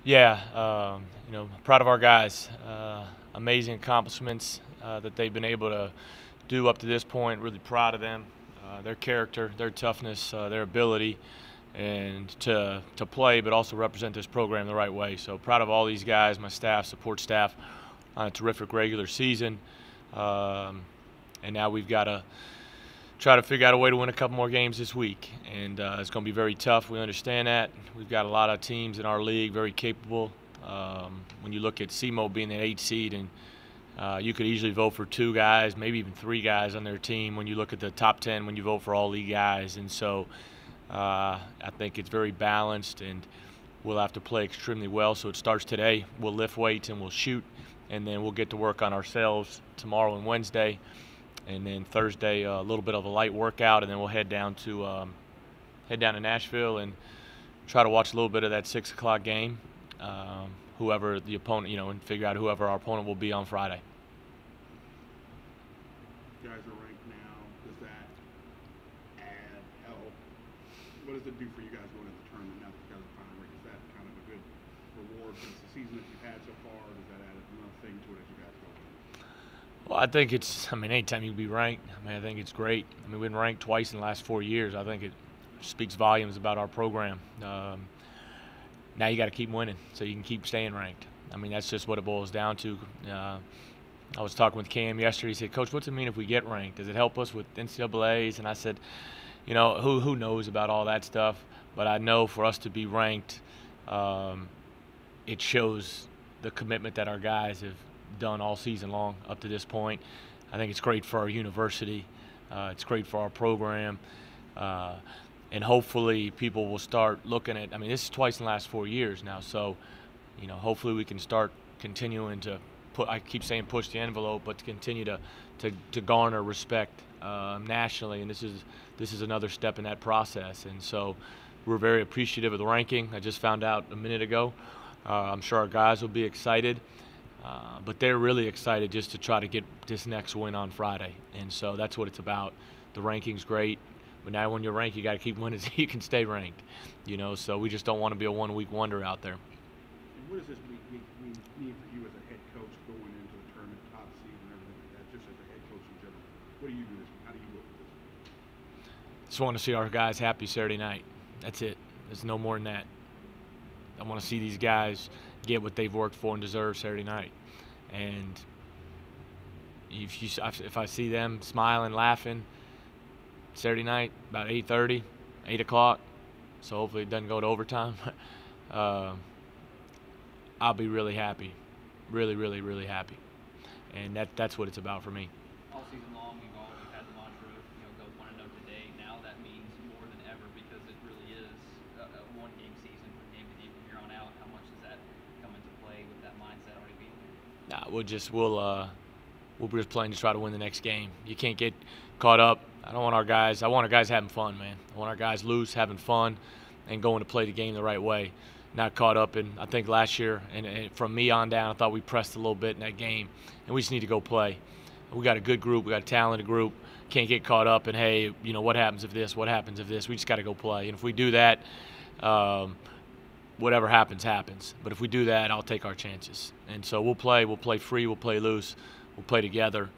Yeah, proud of our guys. Amazing accomplishments that they've been able to do up to this point. Really proud of them, their character, their toughness, their ability, and to play, but also represent this program the right way. So proud of all these guys, my staff, support staff, on a terrific regular season. And now we've got to try to figure out a way to win a couple more games this week. And it's going to be very tough. We understand that. We've got a lot of teams in our league very capable. When you look at SEMO being an 8 seed, and you could easily vote for 2 guys, maybe even 3 guys on their team when you look at the top 10 when you vote for all league guys. And so I think it's very balanced, and we'll have to play extremely well. So it starts today. We'll lift weights and we'll shoot, and then we'll get to work on ourselves tomorrow and Wednesday. And then Thursday, a little bit of a light workout, and then we'll head down to Nashville and try to watch a little bit of that 6 o'clock game. Whoever the opponent, and figure out whoever our opponent will be on Friday. You guys are ranked now. Does that add help? What does it do for you guys going into the tournament now that you guys are finally ranked? Is that kind of a good reward since the season that you've had so far? Does that add another thing to it as you guys go? Well, I think anytime you can be ranked, I think it's great. We've been ranked twice in the last 4 years. I think it speaks volumes about our program. Now you got to keep winning so you can keep staying ranked. That's just what it boils down to. I was talking with Cam yesterday. He said, "Coach, what's it mean if we get ranked? Does it help us with NCAAs?" And I said, who knows about all that stuff? But I know for us to be ranked, it shows the commitment that our guys have done all season long up to this point. I think it's great for our university. It's great for our program. And hopefully people will start looking at, this is twice in the last 4 years now, so, hopefully we can start continuing to I keep saying push the envelope, but to continue to garner respect nationally, and this is another step in that process. And so we're very appreciative of the ranking. I just found out a minute ago. I'm sure our guys will be excited, but they're really excited just to try to get this next win on Friday. And so that's what it's about. The ranking's great. But now when you're ranked, you got to keep winning so you can stay ranked. So we just don't want to be a one-week wonder out there. And what does this mean for you as a head coach going into the tournament, top seed and everything like that, just as a head coach in general? What do you do this? How do you look at this? Just want to see our guys happy Saturday night. That's it. There's no more than that. I want to see these guys get what they've worked for and deserve Saturday night. And if I see them smiling, laughing, Saturday night, about 8:30, 8 o'clock, so hopefully it doesn't go to overtime. I'll be really happy, really, really, really happy, and that's what it's about for me. All season long, we've had the mantra, go 1-0 today. Now that means more than ever because it really is a one-game season from game to game from here on out. How much does that come into play with that mindset already being there? Nah, we'll just playing to try to win the next game. You can't get caught up. I want our guys having fun, man. I want our guys loose, having fun, and going to play the game the right way. Not caught up in, I think last year, and from me on down, I thought we pressed a little bit in that game, and we just need to go play. We got a good group. We got a talented group. Can't get caught up in, hey, what happens if this? What happens if this? We just got to go play. And if we do that, whatever happens, happens. But if we do that, I'll take our chances. And so we'll play free, we'll play loose, we'll play together,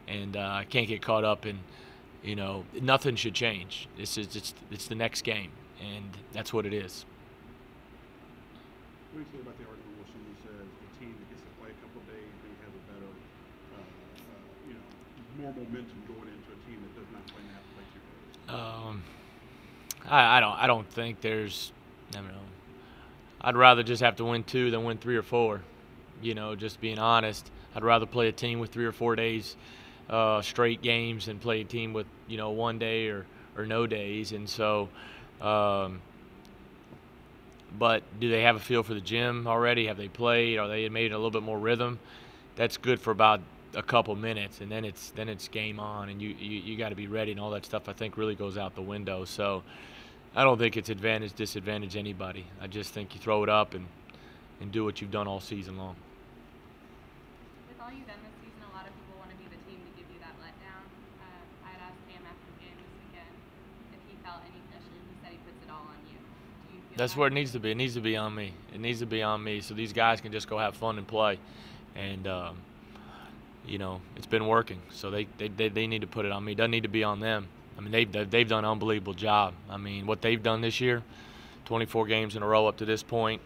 and can't get caught up in, nothing should change. It's the next game, and that's what it is. What do you say about the article where someone says a team that gets to play a couple of days maybe has a better, more momentum going into a team that does not play and have to play 2 days? I don't think there's, I'd rather just have to win 2 than win 3 or 4. Just being honest, I'd rather play a team with 3 or 4 days straight games and play a team with 1 day or no days. And so but do they have a feel for the gym already? Have they played? Are they made a little bit more rhythm? That's good for about a couple minutes, and then it's game on, and you got to be ready, and all that stuff I think really goes out the window. So I don't think it's disadvantage anybody. I just think you throw it up and do what you've done all season long. With all you've done this season, a lot of people want to be the team to give you that letdown. I had asked Cam after the game this weekend if he felt any pressure. He said he puts it all on you. Do you feel That's where it needs to be. It needs to be on me. It needs to be on me so these guys can just go have fun and play. And, it's been working. So they need to put it on me. It doesn't need to be on them. I mean, they've done an unbelievable job. I mean, what they've done this year, 24 games in a row up to this point,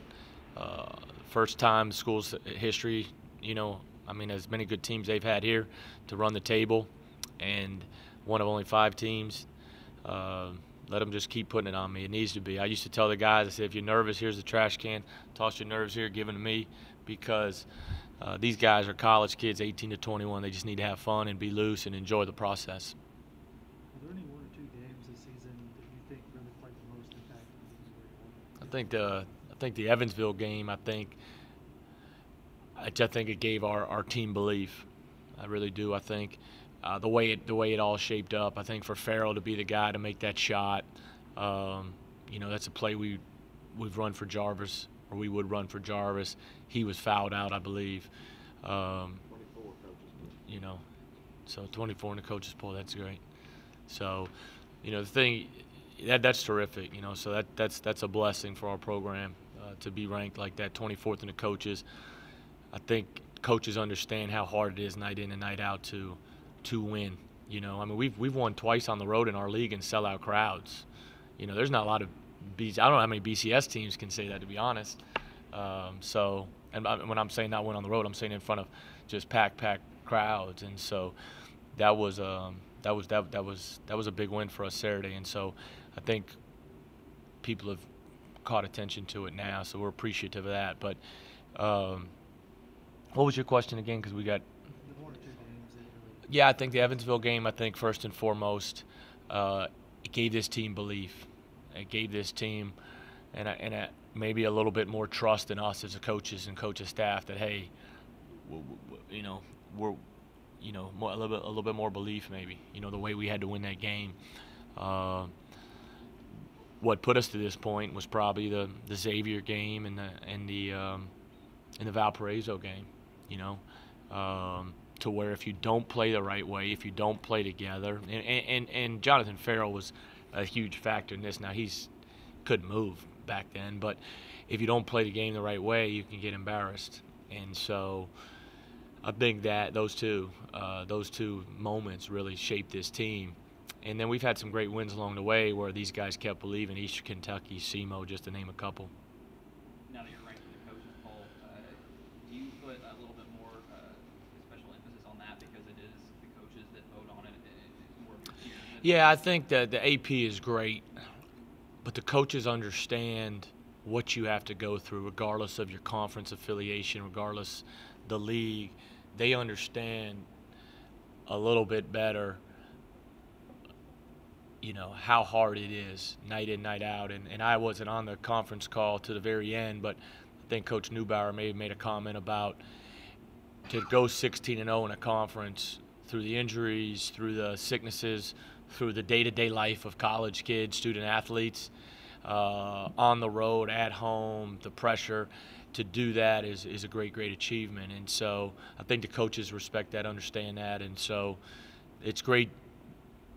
first time in school's history, as many good teams they've had here to run the table, and one of only 5 teams. Let them just keep putting it on me. It needs to be. I used to tell the guys, I said, if you're nervous, here's the trash can. Toss your nerves here, give them to me, because these guys are college kids, 18 to 21. They just need to have fun and be loose and enjoy the process. Are there any 1 or 2 games this season that you think really played the most impact on I think the Evansville game, I think it gave our team belief. I really do. I think the way it all shaped up. I think for Farrell to be the guy to make that shot, that's a play we've run for Jarvis, or we would run for Jarvis. He was fouled out, I believe. 24 coaches. So 24 in the coaches poll. That's great. So, the thing that's terrific. So that's a blessing for our program to be ranked like that, 24th in the coaches. I think coaches understand how hard it is night in and night out to win. We've won twice on the road in our league and sellout crowds. There's not a lot of I don't know how many BCS teams can say that, to be honest. And when I'm saying not win on the road, I'm saying in front of just packed crowds. And so that was a big win for us Saturday. And so I think people have caught attention to it now, so we're appreciative of that. But what was your question again? Because we got. The 1 or 2 games that really. Yeah, I think the Evansville game. I think first and foremost, it gave this team belief. It gave this team, and maybe a little bit more trust in us as a coaches and coaching staff that hey, we're a little bit more belief maybe. The way we had to win that game. What put us to this point was probably the Xavier game and the Valparaiso game. To where if you don't play the right way, if you don't play together, and Jonathan Farrell was a huge factor in this. Now couldn't move back then, but if you don't play the game the right way, you can get embarrassed. And so I think that those two moments really shaped this team. And then we've had some great wins along the way where these guys kept believing. Eastern Kentucky, SEMO, just to name a couple. Now that you're ranked in the coaches poll, do you put a little bit more special emphasis on that because it is the coaches that vote on it? It's more of your peers? Yeah, I think that the AP is great, but the coaches understand what you have to go through, regardless of your conference affiliation, regardless the league. They understand a little bit better, how hard it is night in, night out. And I wasn't on the conference call to the very end, but I think Coach Neubauer may have made a comment about to go 16-0 in a conference through the injuries, through the sicknesses, through the day-to-day life of college kids, student athletes, on the road, at home, the pressure. To do that is a great achievement. And so I think the coaches respect that, understand that. And so it's great.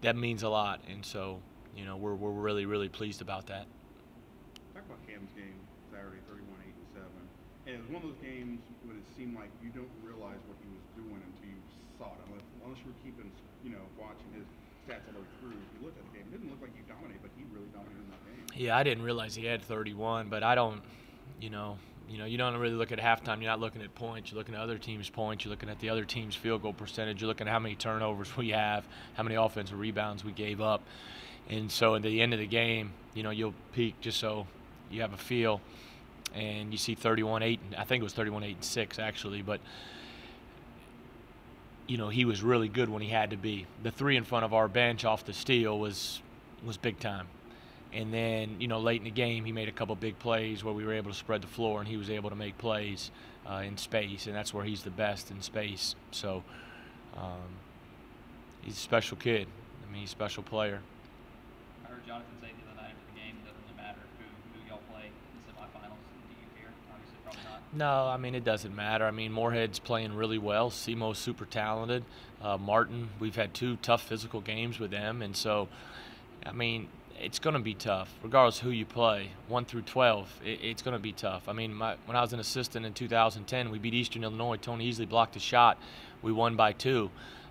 That means a lot. And so, we're really, really pleased about that. Talk about Cam's game Saturday, 31-8-7. And it was one of those games when it seemed like you don't realize what he was doing until you saw it. Unless you were keeping, watching his stats all the way through. If you looked at the game, it didn't look like you dominated, but he really dominated in that game. Yeah, I didn't realize he had 31, but I don't, you don't really look at halftime. You're not looking at points. You're looking at other teams' points. You're looking at the other team's field goal percentage. You're looking at how many turnovers we have, how many offensive rebounds we gave up. And so at the end of the game, you'll peek just so you have a feel. And you see 31-8, I think it was 31-8-6 actually, but he was really good when he had to be. The 3 in front of our bench off the steal was big time. And then, late in the game, he made a couple big plays where we were able to spread the floor, and he was able to make plays in space, and that's where he's the best in space. So he's a special kid. He's a special player. I heard Jonathan say the other night after the game, it doesn't really matter who y'all play in the semifinals. Do you care? Obviously, probably not. No, it doesn't matter. Moorhead's playing really well. SEMO's super talented. Martin, we've had 2 tough physical games with them, and so, it's going to be tough, regardless of who you play. 1 through 12, it's going to be tough. I mean, when I was an assistant in 2010, we beat Eastern Illinois. Tony Easley blocked a shot. We won by 2.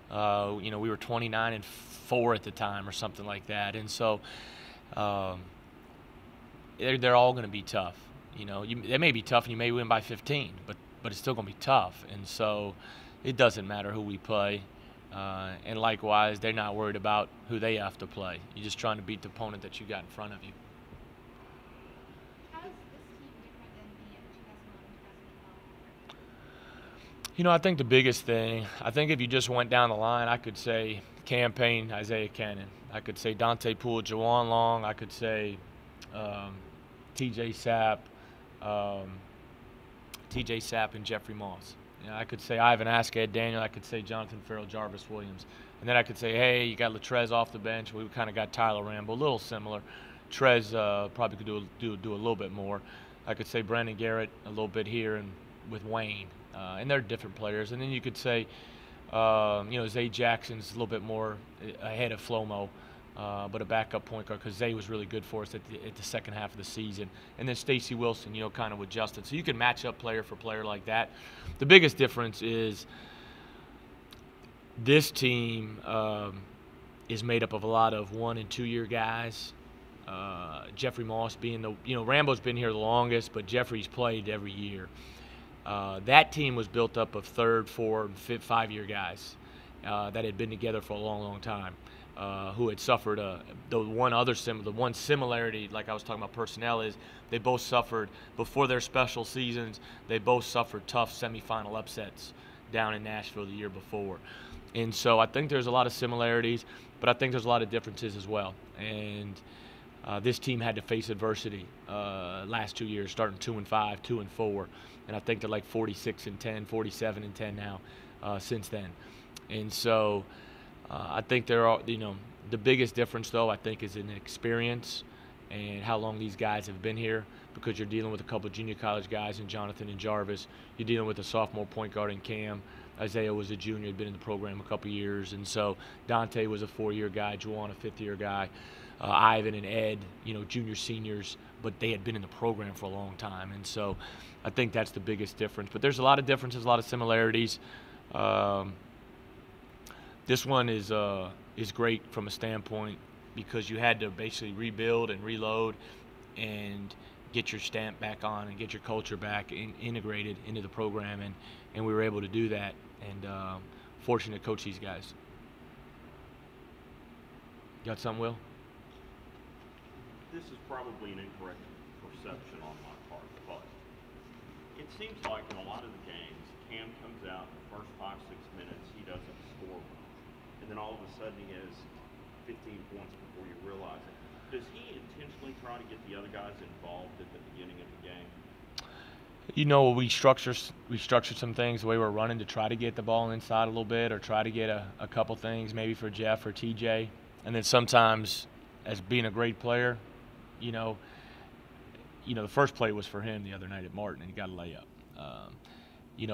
We were 29-4 at the time or something like that. And so they're all going to be tough. They may be tough and you may win by 15, but it's still going to be tough. And so it doesn't matter who we play. And likewise, they're not worried about who they have to play. You're just trying to beat the opponent that you got in front of you. How is this team different than the 2011-2012? I think the biggest thing, if you just went down the line, I could say Cam Payne, Isaiah Cannon. I could say Dante Poole, Jawan Long. I could say TJ Sapp, and Jeffrey Moss. I could say Ivan Asked Daniel. I could say Jonathan Farrell, Jarvis Williams. And then I could say, hey, you got Latrez off the bench. We kind of got Tyler Rambo, a little similar. Trez probably could do a little bit more. I could say Brandon Garrett a little bit here and with Wayne. And they're different players. And then you could say, Zay Jackson's a little bit more ahead of Flomo. But a backup point guard because Zay was really good for us at the second half of the season. And then Stacey Wilson, kind of with Justin. So you can match up player for player like that. The biggest difference is this team is made up of a lot of 1- and 2-year guys. Jeffrey Moss being Rambo's been here the longest, but Jeffrey's played every year. That team was built up of 3rd, 4, and 5-year guys that had been together for a long, long time. Who had suffered the one similarity, like I was talking about personnel, is they both suffered before their special seasons. They both suffered tough semifinal upsets down in Nashville the year before, and so I think there's a lot of similarities, but I think there's a lot of differences as well. And this team had to face adversity last 2 years, starting 2-5, 2-4, and I think they're like 46-10, 47-10 now since then, and so. I think the biggest difference, though, I think, is in experience and how long these guys have been here, because you're dealing with a couple of junior college guys in Jonathan and Jarvis. You're dealing with a sophomore point guard in Cam. Isaiah was a junior, had been in the program a couple of years. And so Dante was a 4-year guy, Juwan a 5th-year guy, Ivan and Ed, junior seniors, but they had been in the program for a long time. And so I think that's the biggest difference. But there's a lot of differences, a lot of similarities. This one is great from a standpoint because you had to basically rebuild and reload and get your stamp back on and get your culture back integrated into the program, and we were able to do that, and fortunate to coach these guys. Got something, Will? This is probably an incorrect perception on my part, but it seems like in a lot of the games, Cam comes out in the first 5-6 minutes, he doesn't score well. And then all of a sudden he has 15 points before you realize it. Does he intentionally try to get the other guys involved at the beginning of the game? We structure some things the way we're running to try to get the ball inside a little bit, or try to get a couple things maybe for Jeff or TJ. And then sometimes, as being a great player, the first play was for him the other night at Martin, and he got a layup.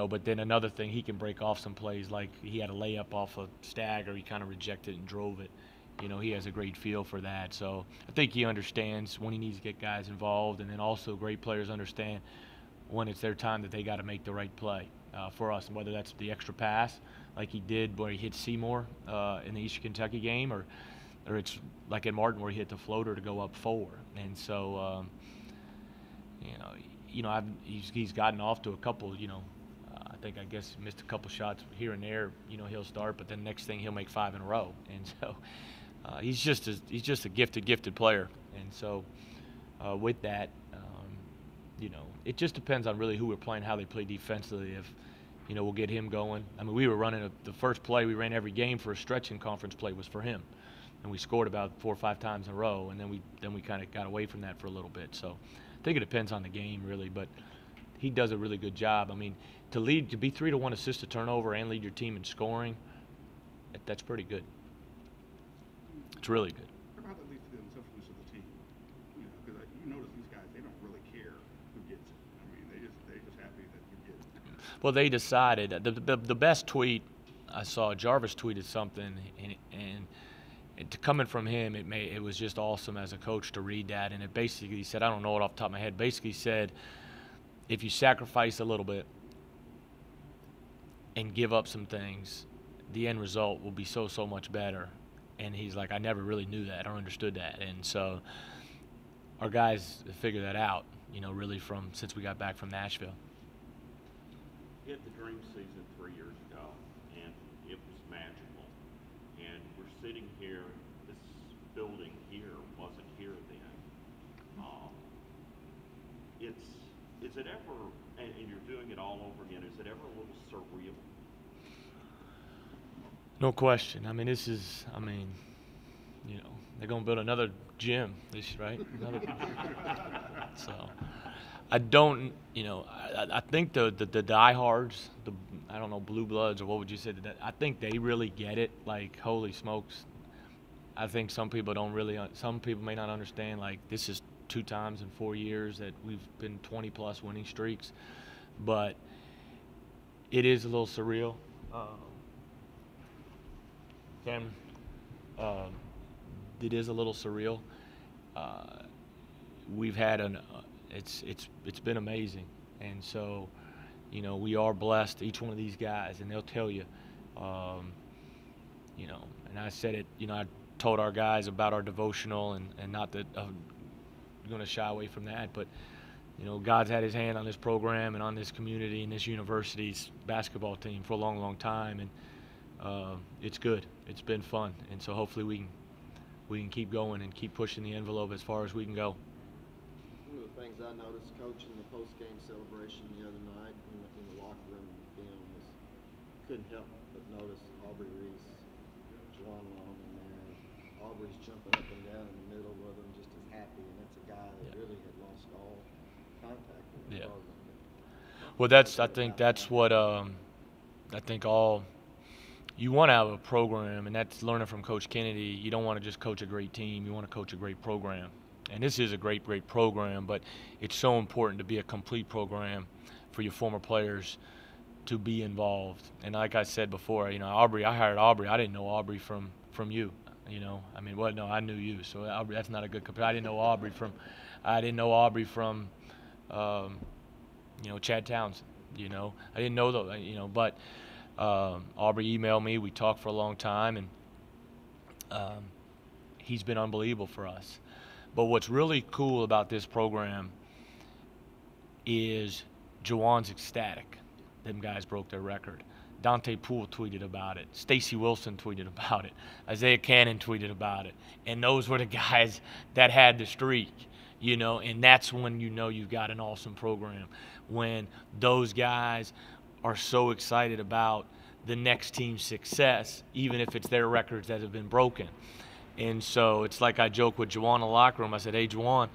But then another thing, he can break off some plays, like he had a layup off a stagger, he kind of rejected and drove it. He has a great feel for that. So I think he understands when he needs to get guys involved, and then also great players understand when it's their time that they got to make the right play for us, and whether that's the extra pass, like he did where he hit Seymour in the Eastern Kentucky game, or it's like at Martin where he hit the floater to go up 4. And so, he's gotten off to a couple, I guess missed a couple shots here and there. He'll start, but then next thing he'll make 5 in a row. And so he's just a gifted player. And so with that, it just depends on really who we're playing, how they play defensively. If we'll get him going. I mean, we were running the first play we ran every game for a stretch in conference play was for him, and we scored about 4 or 5 times in a row. And then we kind of got away from that for a little bit. So I think it depends on the game really, but he does a really good job. I mean, to be 3 to 1 assist to turnover and lead your team in scoring, that's pretty good. It's really good. What about at least the selfishness of the team? Because you notice these guys, they don't really care who gets it. I mean, they just happy that you get it. Well, they decided the best tweet I saw. Jarvis tweeted something, and coming from him, it was just awesome as a coach to read that. And it basically said, I don't know it off the top of my head, basically said, if you sacrifice a little bit and give up some things, the end result will be so much better. And he's like, I never really knew that or understood that. And so our guys figured that out, really from since we got back from Nashville. You had the dream season 3 years ago, and it was magical. And we're sitting here, this building here wasn't here then. Is it ever, and you're doing it all over again, is it ever a little surreal? No question. They're going to build another gym, right? So I don't, I think the diehards, I don't know, blue bloods, or what would you say to that? I think they really get it. Like, holy smokes. I think some people may not understand, like, this is 2 times in 4 years that we've been 20-plus winning streaks. But it is a little surreal. It is a little surreal. We've had it's been amazing, and so, we are blessed. Each one of these guys, and they'll tell you, and I said it. I told our guys about our devotional, and not that I'm going to shy away from that, but God's had His hand on this program and on this community and this university's basketball team for a long time, and it's good. It's been fun, and so hopefully we can keep going and keep pushing the envelope as far as we can go. One of the things I noticed, Coach, in the post-game celebration the other night in the locker room, was couldn't help but notice Aubrey Reese, Juwan Long in there. Aubrey's jumping up and down in the middle with him, just as happy, and that's a guy that really had lost all contact with the program. Well, I think that's what you want to have a program, and that's learning from Coach Kennedy. You don't want to just coach a great team. You want to coach a great program. And this is a great program, but it's so important to be a complete program for your former players to be involved. And like I said before, Aubrey, I hired Aubrey. I didn't know Aubrey from you. No, I knew you. So Aubrey, that's not a good comparison. I didn't know Aubrey from Chad Townsend. I didn't know those, but Aubrey emailed me. We talked for a long time, and he's been unbelievable for us. But what's really cool about this program is Juwan's ecstatic. Them guys broke their record. Dante Poole tweeted about it. Stacy Wilson tweeted about it. Isaiah Cannon tweeted about it. And those were the guys that had the streak, and that's when you've got an awesome program. When those guys are so excited about the next team's success, even if it's their records that have been broken. And so it's like I joke with Juwan in the locker room. I said, "Hey, Juwan,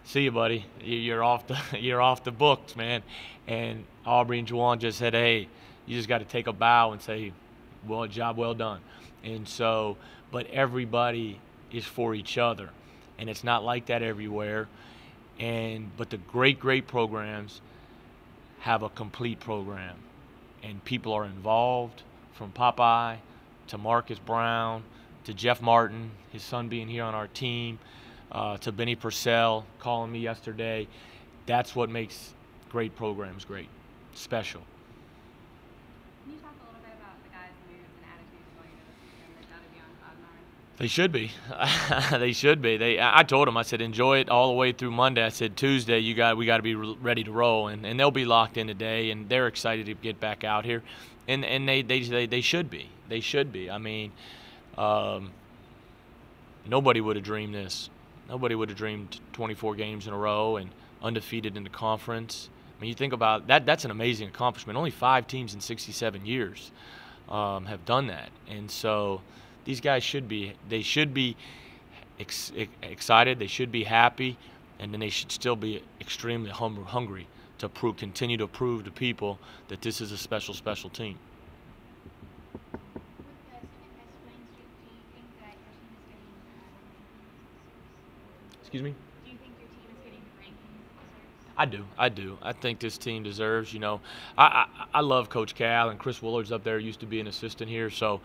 see you, buddy. You're off the books, man." And Aubrey and Juwan just said, "Hey, you just got to take a bow and say, well, job well done." And so, but everybody is for each other, and it's not like that everywhere. But the great programs have a complete program, and people are involved, from Popeye to Marcus Brown to Jeff Martin, his son being here on our team, to Benny Purcell calling me yesterday. That's what makes great programs great, special. Can you talk a little bit about the guys' moods and attitudes going into the season? They've got to be on cloud nine. They should be. They should be. I told them, I said, enjoy it all the way through Monday. I said, Tuesday, we got to be ready to roll, and they'll be locked in today, and they're excited to get back out here, and they should be. They should be. Nobody would have dreamed this. Nobody would have dreamed 24 games in a row and undefeated in the conference. You think about that. That's an amazing accomplishment. Only 5 teams in 67 years have done that, and so these guys should be. They should be excited. They should be happy, and then they should still be extremely hungry to continue to prove to people that this is a special team. Excuse me? Do you think your team is getting the rankings? I do. I think this team deserves, I love Coach Cal, and Chris Willard's up there, used to be an assistant here, so,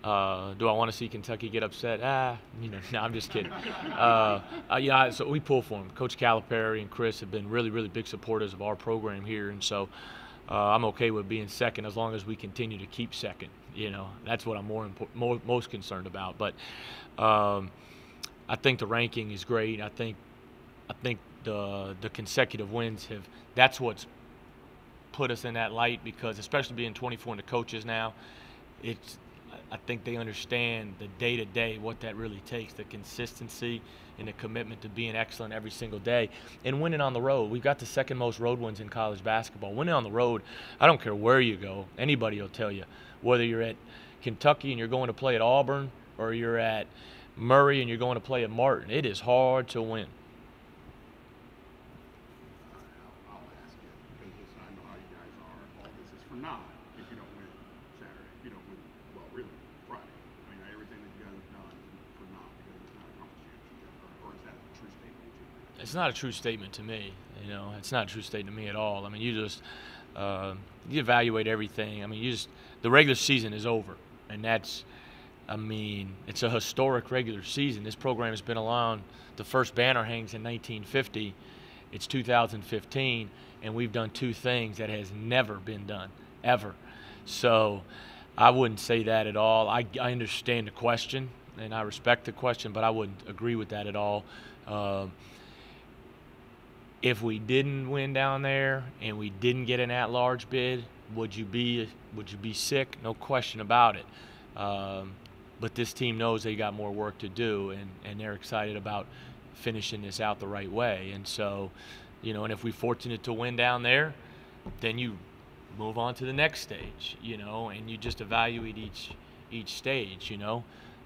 Do I want to see Kentucky get upset? No, I'm just kidding. So we pull for them. Coach Calipari and Chris have been really, really big supporters of our program here, and so I'm okay with being second as long as we continue to keep second. That's what I'm most concerned about. But I think the ranking is great. I think the consecutive wins that's what's put us in that light, because especially being 24 into coaches now, I think they understand the day-to-day, what that really takes, the consistency and the commitment to being excellent every single day and winning on the road. We've got the second most road wins in college basketball. Winning on the road, I don't care where you go, anybody will tell you, whether you're at Kentucky and you're going to play at Auburn or you're at Murray and you're going to play at Martin, it is hard to win. I'll ask you, because I know how you guys are. All this is for naught if you don't win Saturday. If you don't win, well, really, Friday. I mean, everything that you guys have done is for naught because it's not a conference championship. Or is that a true statement to you? It's not a true statement to me. It's not a true statement to me at all. I mean, you just you evaluate everything. I mean, the regular season is over, and it's a historic regular season. This program has been around. The first banner hangs in 1950. It's 2015, and we've done two things that has never been done, ever. So I wouldn't say that at all. I understand the question, and I respect the question, but I wouldn't agree with that at all. If we didn't win down there and we didn't get an at-large bid, would you be sick? No question about it. But this team knows they got more work to do, and they're excited about finishing this out the right way. And so, and if we're fortunate to win down there, then you move on to the next stage, and you just evaluate each stage,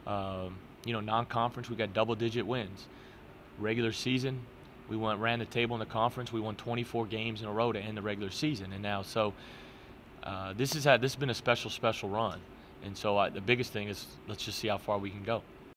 non-conference, we got double-digit wins. Regular season, we ran the table in the conference. We won 24 games in a row to end the regular season, and now this has been a special run. And so the biggest thing is let's just see how far we can go.